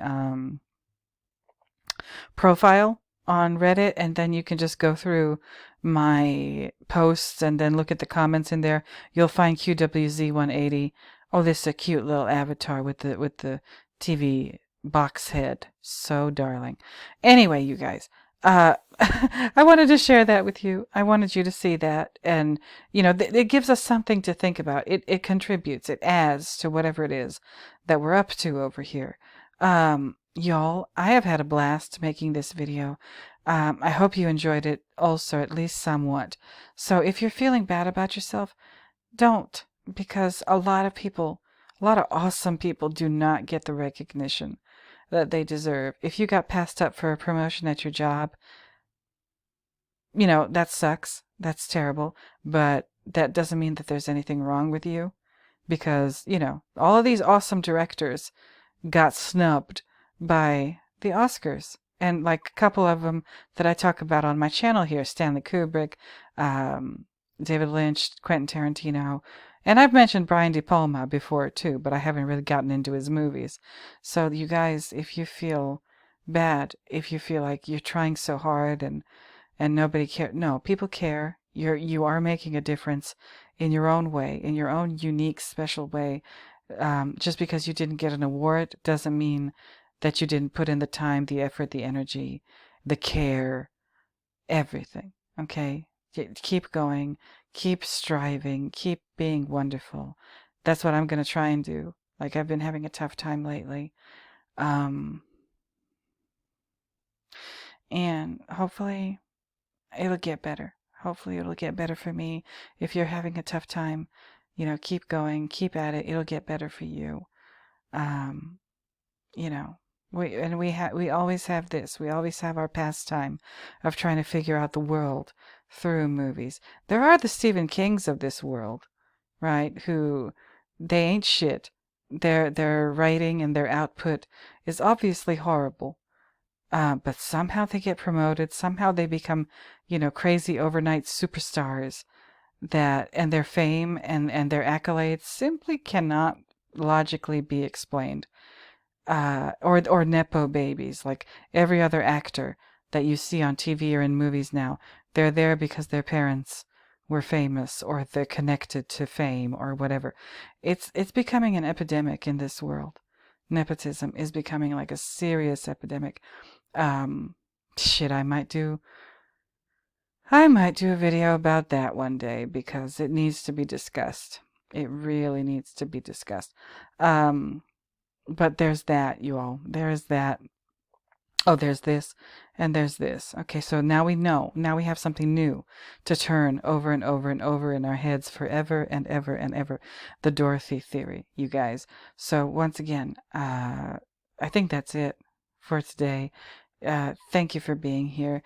[SPEAKER 1] profile on Reddit, and then you can just go through my posts and then look at the comments in there. You'll find QWZ 180. Oh, this is a cute little avatar with the TV box head. So darling. Anyway, you guys, I wanted to share that with you. I wanted you to see that, and it gives us something to think about. It contributes. It adds to whatever it is that we're up to over here. Y'all, I have had a blast making this video. I hope you enjoyed it also, at least somewhat. So if you're feeling bad about yourself, don't, because a lot of awesome people do not get the recognition that they deserve. If you got passed up for a promotion at your job, that sucks. That's terrible. But that doesn't mean that there's anything wrong with you, because, all of these awesome directors got snubbed by the Oscars. And like a couple of them that I talk about on my channel here, Stanley Kubrick, David Lynch, Quentin Tarantino, and I've mentioned Brian De Palma before too, but I haven't really gotten into his movies. So you guys, if you feel bad, if you feel like you're trying so hard and nobody cares, no, people care. You are making a difference in your own way, in your own unique, special way. Just because you didn't get an award doesn't mean that you didn't put in the time, the effort, the energy, the care, everything. Okay? Keep going, keep striving, keep being wonderful. That's what I'm going to try and do. Like, I've been having a tough time lately. And hopefully it'll get better. Hopefully it'll get better for me. If you're having a tough time, keep going, keep at it. It'll get better for you. We always have this. We always have our pastime of trying to figure out the world through movies. There are the Stephen Kings of this world, right? Who they ain't shit. Their writing and their output is obviously horrible. But somehow they get promoted. Somehow they become, crazy overnight superstars. And their fame and their accolades simply cannot logically be explained. Or nepo babies, like every other actor that you see on TV or in movies now. They're there because their parents were famous, or they're connected to fame, or whatever. It's becoming an epidemic in this world. Nepotism is becoming like a serious epidemic. Shit, I might do a video about that one day, because it needs to be discussed. It really needs to be discussed. But there's that, you all. There's that. Oh, there's this, and there's this. Okay, so now we know. Now we have something new to turn over and over and over in our heads forever and ever and ever. The Dorothy Theory, you guys. So once again, I think that's it for today. Thank you for being here.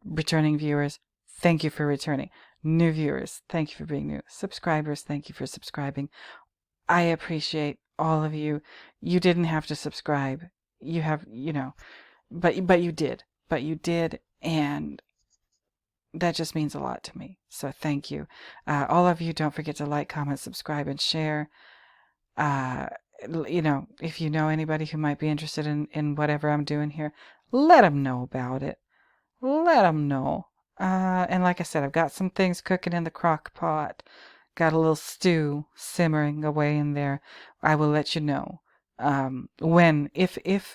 [SPEAKER 1] Returning viewers, thank you for returning. New viewers, thank you for being new. Subscribers, thank you for subscribing. I appreciate all of you. You didn't have to subscribe. You have, but you did. But you did, and that just means a lot to me. So thank you. All of you, don't forget to like, comment, subscribe, and share. If you know anybody who might be interested in whatever I'm doing here, let them know about it. Let them know. And like I said, I've got some things cooking in the crock pot. Got a little stew simmering away in there. I will let you know. If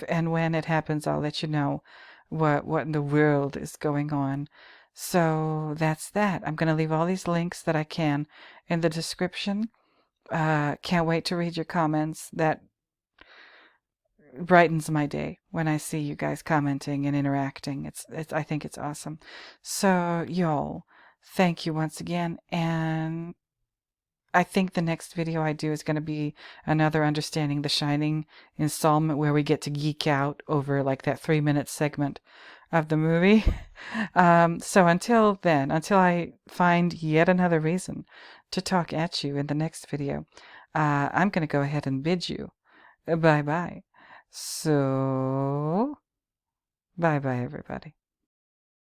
[SPEAKER 1] and when it happens, I'll let you know. what in the world is going on. So that's that. I'm going to leave all these links that I can in the description. Can't wait to read your comments. That brightens my day when I see you guys commenting and interacting. I think it's awesome. So y'all, thank you once again, and I think the next video I do is going to be another Understanding the Shining installment where we get to geek out over like that 3-minute segment of the movie. So until then, until I find yet another reason to talk at you in the next video, I'm going to go ahead and bid you bye-bye. So, bye-bye, everybody.